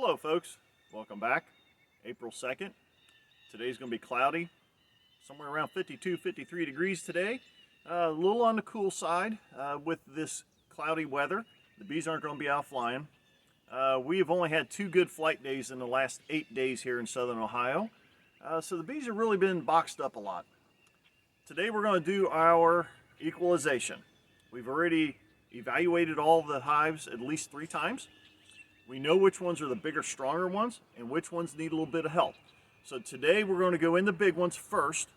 Hello folks, welcome back. April 2nd. Today's going to be cloudy, somewhere around 52, 53 degrees today. A little on the cool side with this cloudy weather. The bees aren't going to be out flying. We have only had 2 good flight days in the last 8 days here in southern Ohio. So the bees have really been boxed up a lot. Today we're going to do our equalization. We've already evaluated all the hives at least 3 times. We know which ones are the bigger, stronger ones and which ones need a little bit of help. So today we're going to go in the big ones first.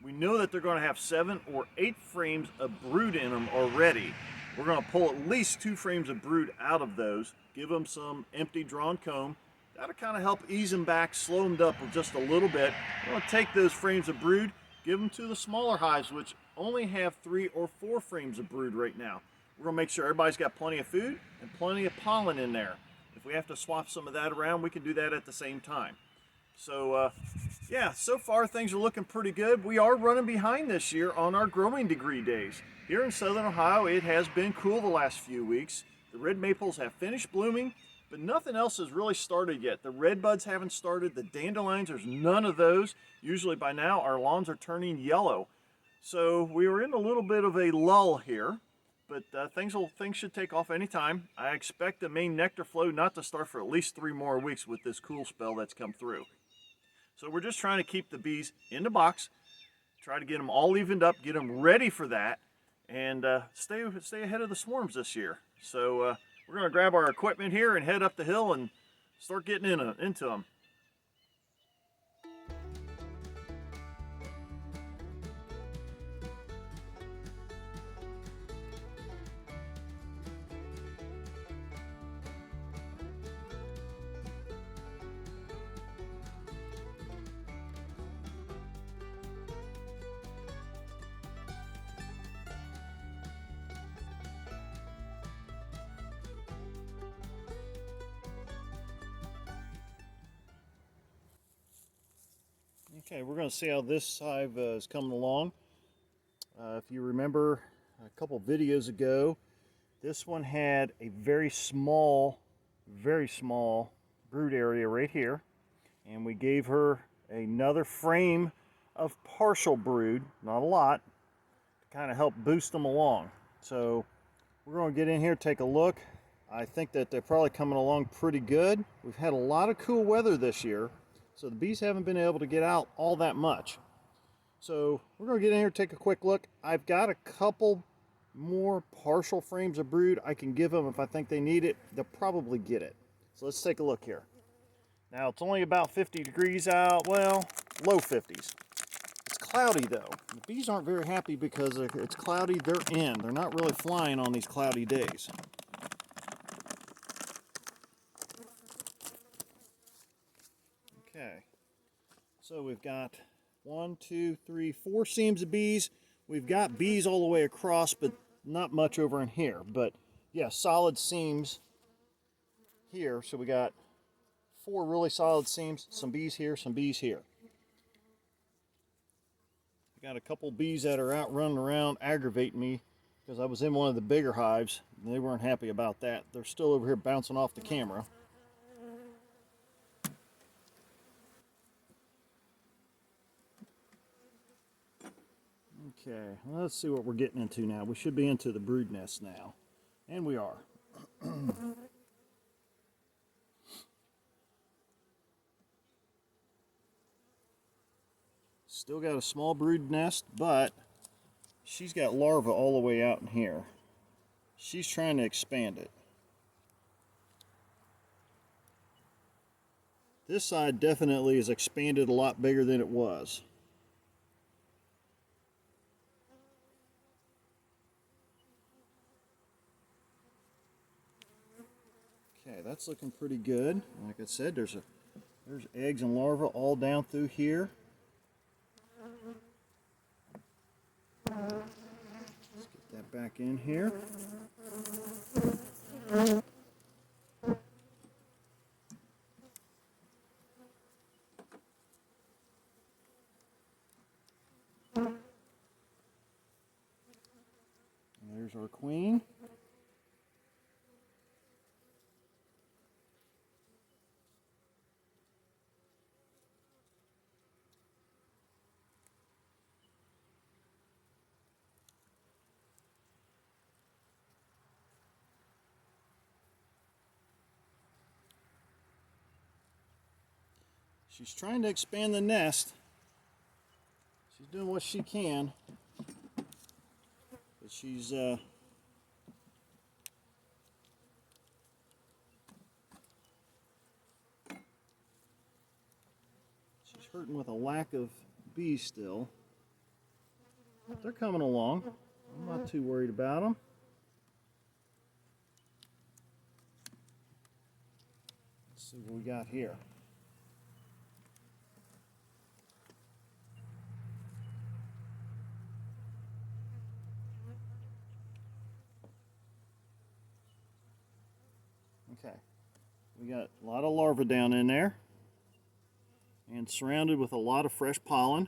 We know that they're going to have 7 or 8 frames of brood in them already. We're going to pull at least 2 frames of brood out of those, give them some empty drawn comb. That'll kind of help ease them back, slow them up just a little bit. We're going to take those frames of brood, give them to the smaller hives, which only have 3 or 4 frames of brood right now. We're going to make sure everybody's got plenty of food and plenty of pollen in there. If we have to swap some of that around, we can do that at the same time. So yeah, so far things are looking pretty good. We are running behind this year on our growing degree days. Here in southern Ohio, it has been cool the last few weeks. The red maples have finished blooming, but nothing else has really started yet. The red buds haven't started. The dandelions, there's none of those. Usually by now our lawns are turning yellow. So we are in a little bit of a lull here. But things should take off anytime. I expect the main nectar flow not to start for at least 3 more weeks with this cool spell that's come through. So we're just trying to keep the bees in the box, try to get them all evened up, get them ready for that, and stay ahead of the swarms this year. So we're going to grab our equipment here and head up the hill and start getting into them. Okay, we're going to see how this hive is coming along. If you remember a couple videos ago, this one had a very small brood area right here. And we gave her another frame of partial brood, not a lot, to kind of help boost them along. So we're going to get in here, take a look. I think that they're probably coming along pretty good. We've had a lot of cool weather this year. So the bees haven't been able to get out all that much. So we're going to get in here, take a quick look. I've got a couple more partial frames of brood I can give them if I think they need it. They'll probably get it. So let's take a look here. Now it's only about 50 degrees out, well, low 50s. It's cloudy though. The bees aren't very happy because it's cloudy, they're in. They're not really flying on these cloudy days. Okay, so we've got 1, 2, 3, 4 seams of bees. We've got bees all the way across, but not much over in here. But yeah, solid seams here. So we got 4 really solid seams, some bees here, some bees here. We got a couple bees that are out running around aggravating me because I was in one of the bigger hives and they weren't happy about that. They're still over here bouncing off the camera. Okay, let's see what we're getting into now. We should be into the brood nest now. And we are. Still got a small brood nest, but she's got larvae all the way out in here. She's trying to expand it. This side definitely is expanded a lot bigger than it was. Okay, that's looking pretty good. Like I said, there's eggs and larvae all down through here. Let's get that back in here. And there's our queen. She's trying to expand the nest. She's doing what she can. But she's hurting with a lack of bees still. They're coming along. I'm not too worried about them. Let's see what we got here. Okay, we got a lot of larvae down in there and surrounded with a lot of fresh pollen.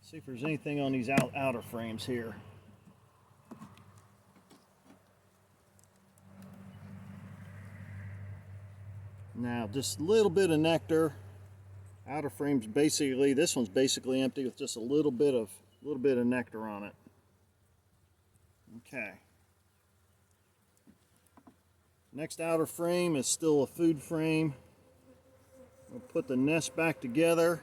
See if there's anything on these outer frames here. Now, just a little bit of nectar. Outer frames basically, this one's basically empty with just a little bit of nectar on it. Okay. Next outer frame is still a food frame. We'll put the nest back together.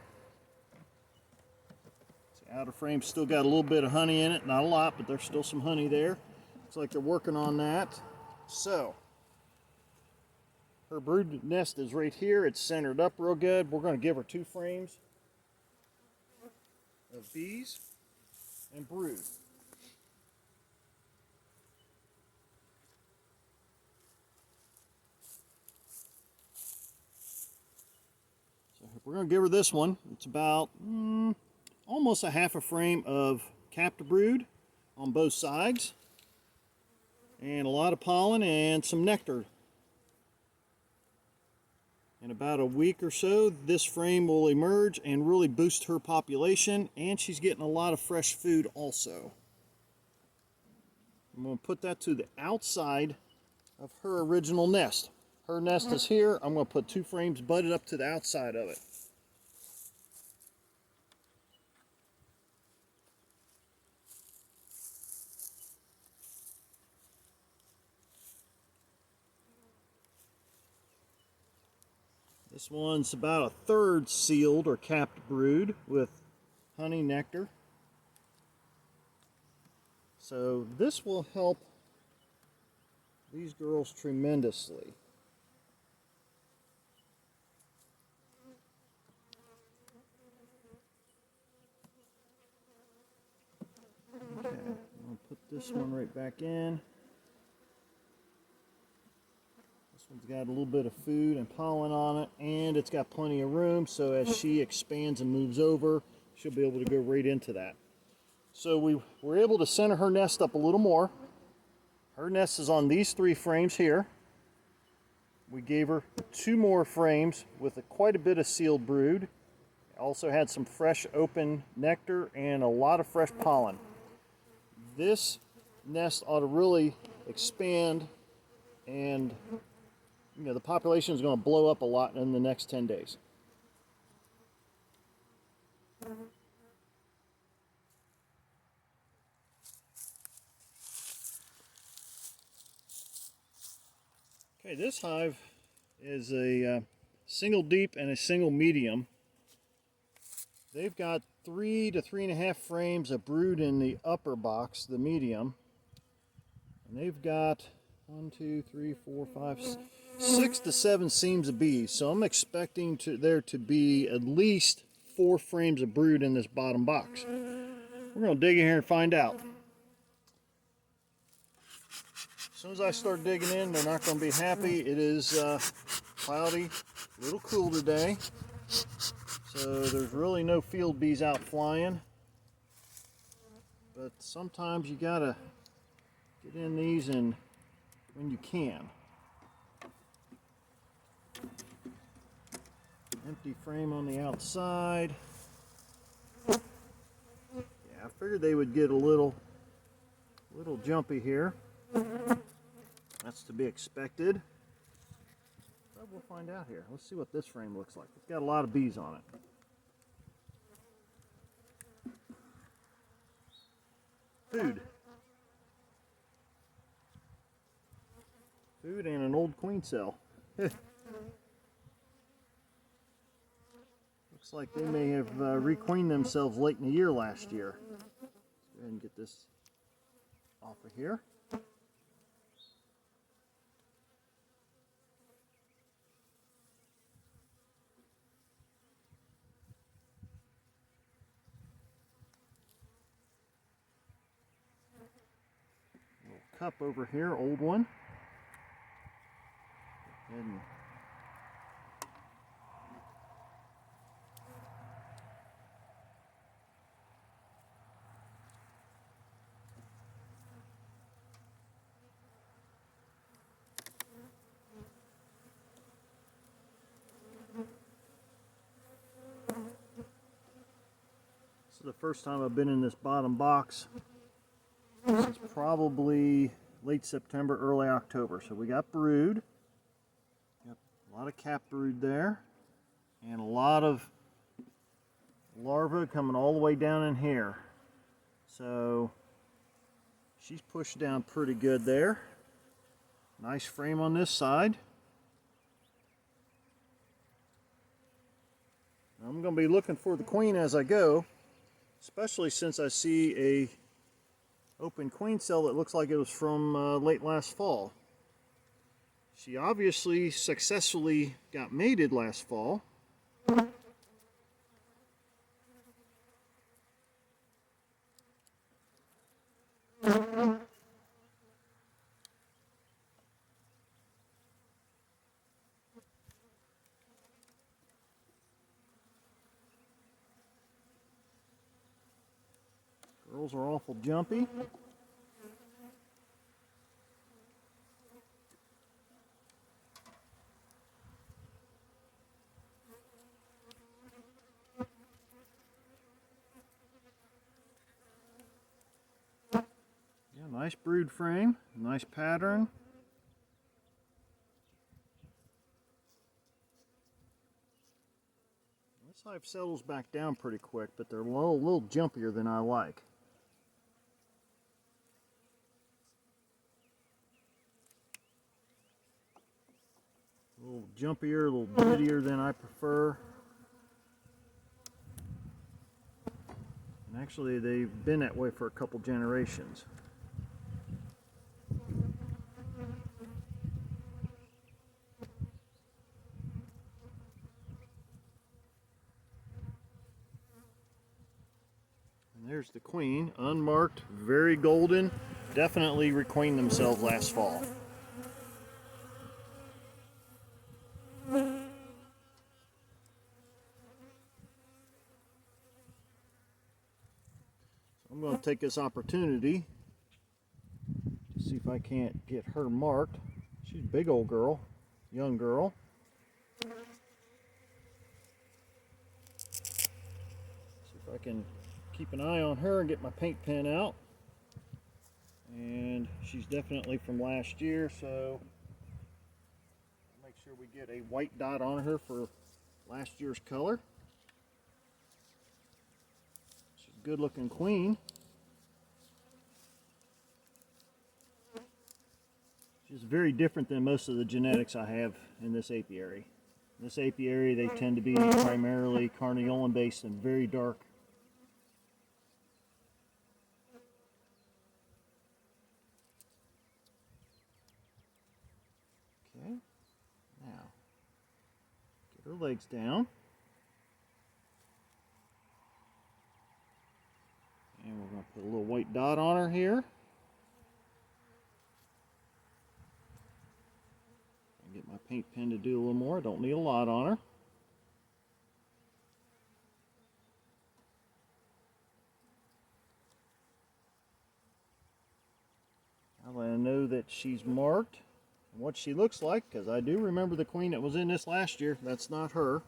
The outer frame's still got a little bit of honey in it, not a lot, but there's still some honey there. Looks like they're working on that. So, her brood nest is right here. It's centered up real good. We're going to give her 2 frames of bees and brood. So we're going to give her this one. It's about almost a half a frame of capped brood on both sides, and a lot of pollen and some nectar. In about a week or so, this frame will emerge and really boost her population, and she's getting a lot of fresh food also. I'm going to put that to the outside of her original nest. Her nest is here. I'm going to put 2 frames butted up to the outside of it. This one's about 1/3 sealed or capped brood with honey nectar. So this will help these girls tremendously. Okay, I'll put this one right back in. It's got a little bit of food and pollen on it, and it's got plenty of room, so as she expands and moves over, she'll be able to go right into that. So we were able to center her nest up a little more. Her nest is on these 3 frames here. We gave her 2 more frames with quite a bit of sealed brood. Also had some fresh open nectar and a lot of fresh pollen. This nest ought to really expand, and the population is going to blow up a lot in the next 10 days. Okay, this hive is a single deep and a single medium. They've got 3 to 3.5 frames of brood in the upper box, the medium. And they've got 1, 2, 3, 4, 5, 6 to 7 seams of bees. So I'm expecting there to be at least 4 frames of brood in this bottom box. We're going to dig in here and find out. As soon as I start digging in, they're not going to be happy. It is cloudy, a little cool today. So there's really no field bees out flying. But sometimes you got to get in these and when you can. Empty frame on the outside. Yeah, I figured they would get a little jumpy here. That's to be expected. But we'll find out here. Let's see what this frame looks like. It's got a lot of bees on it. Food. queen cell. Looks like they may have requeened themselves late in the year last year. Let's go ahead and get this off of here. Little cup over here, old one. Go ahead and this is the first time I've been in this bottom box. This is probably late September, early October. So we got brood. Got a lot of cap brood there. And a lot of larvae coming all the way down in here. So she's pushed down pretty good there. Nice frame on this side. I'm going to be looking for the queen as I go, especially since I see a open queen cell that looks like it was from late last fall. She obviously successfully got mated last fall. Girls are awful jumpy. Yeah, nice brood frame, nice pattern. This hive settles back down pretty quick, but they're a little jumpier than I like. A little jumpier, a little bittier than I prefer. And actually, they've been that way for a couple generations. And there's the queen, unmarked, very golden. Definitely requeened themselves last fall. I'm going to take this opportunity to see if I can't get her marked. She's a big old girl, young girl. See if I can keep an eye on her and get my paint pen out. And she's definitely from last year, so make sure we get a white dot on her for last year's color. She's a good looking queen. She's very different than most of the genetics I have in this apiary. In this apiary, they tend to be primarily carniolan based and very dark. Okay, now get her legs down. And we're going to put a little white dot on her here. Get my paint pen to do a little more. I don't need a lot on her. I'll let her know that she's marked and what she looks like, because I do remember the queen that was in this last year. That's not her.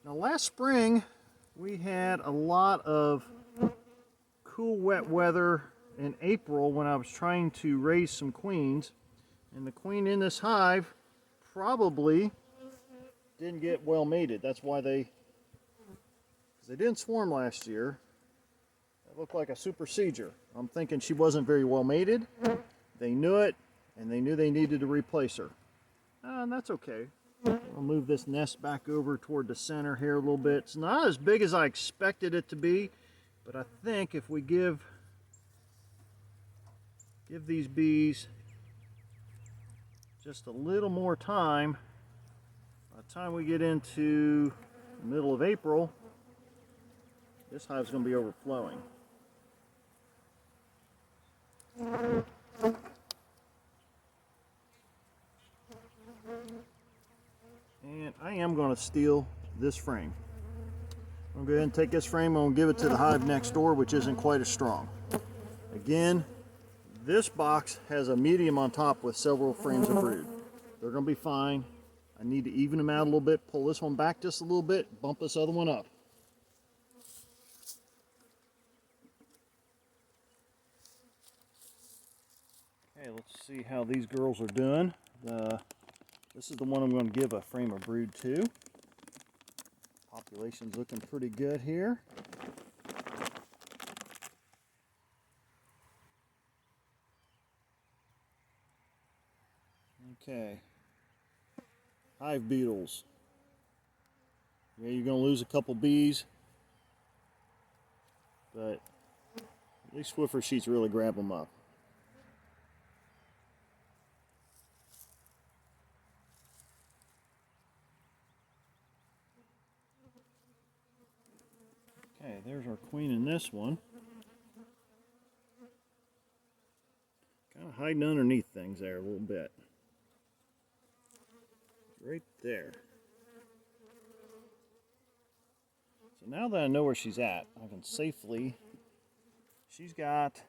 Now last spring we had a lot of cool wet weather in April when I was trying to raise some queens. And the queen in this hive probably didn't get well mated. That's why because they didn't swarm last year. That looked like a super seizure. I'm thinking she wasn't very well mated. They knew it. and they knew they needed to replace her. And that's okay. I'll move this nest back over toward the center here a little bit. It's not as big as I expected it to be, but I think if we give these bees just a little more time, by the time we get into the middle of April, this hive's going to be overflowing. And I am going to steal this frame. I'm going to go ahead and take this frame and I'm going to give it to the hive next door, which isn't quite as strong. Again, this box has a medium on top with several frames of brood. They're going to be fine. I need to even them out a little bit, pull this one back just a little bit, bump this other one up. Okay, let's see how these girls are doing. This is the one I'm going to give a frame of brood to. Population's looking pretty good here. Okay. Hive beetles. Yeah, you're going to lose a couple bees, but these Swiffer sheets really grab them up. Okay, there's our queen in this one. Kind of hiding underneath things there a little bit. Right there. So now that I know where she's at, I can safely, she's got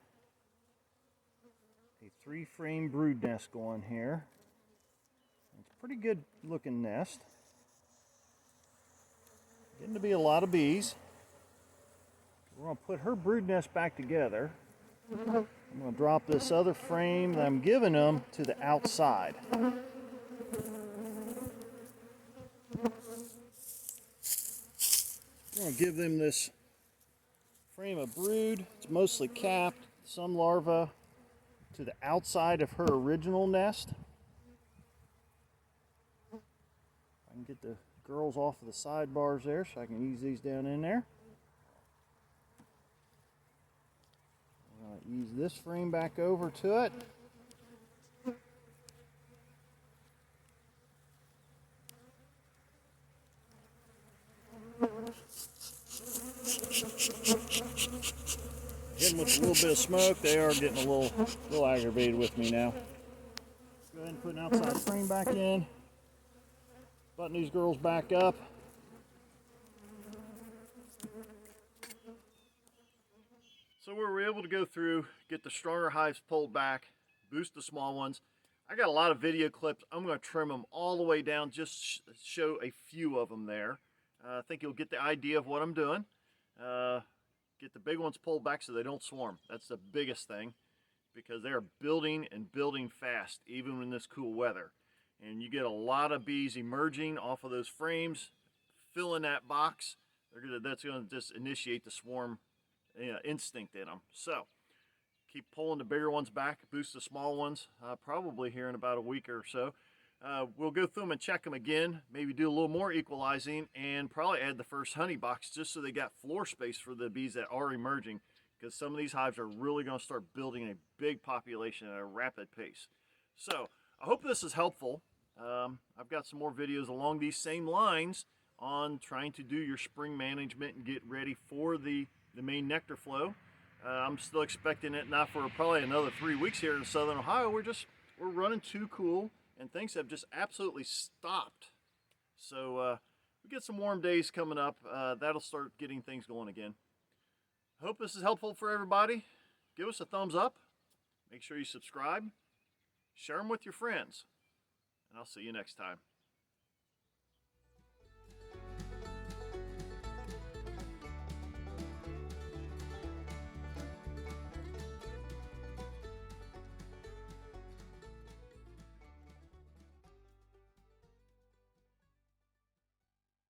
a 3-frame brood nest going here. It's a pretty good looking nest. Getting to be a lot of bees. We're going to put her brood nest back together. I'm going to drop this other frame that I'm giving them to the outside. I'm going to give them this frame of brood. It's mostly capped, some larvae to the outside of her original nest. I can get the girls off of the sidebars there so I can ease these down in there. I'm going to ease this frame back over to it. Hitting with a little bit of smoke, they are getting a little aggravated with me now. Go ahead and put an outside frame back in. Button these girls back up. So we were able to go through, get the stronger hives pulled back, boost the small ones. I got a lot of video clips. I'm going to trim them all the way down, just show a few of them there. I think you'll get the idea of what I'm doing. Get the big ones pulled back so they don't swarm. That's the biggest thing, because they are building and building fast, even in this cool weather. And you get a lot of bees emerging off of those frames, filling that box. That's going to just initiate the swarm instinct in them. So keep pulling the bigger ones back, boost the small ones, probably here in about a week or so. We'll go through them and check them again, maybe do a little more equalizing, and probably add the first honey box just so they got floor space for the bees that are emerging, because some of these hives are really going to start building a big population at a rapid pace. So I hope this is helpful. I've got some more videos along these same lines on trying to do your spring management and get ready for the main nectar flow. I'm still expecting it not for probably another 3 weeks here in southern Ohio. We're running too cool, and things have just absolutely stopped. So we get some warm days coming up. That'll start getting things going again. Hope this is helpful for everybody. Give us a thumbs up. Make sure you subscribe. Share them with your friends. And I'll see you next time.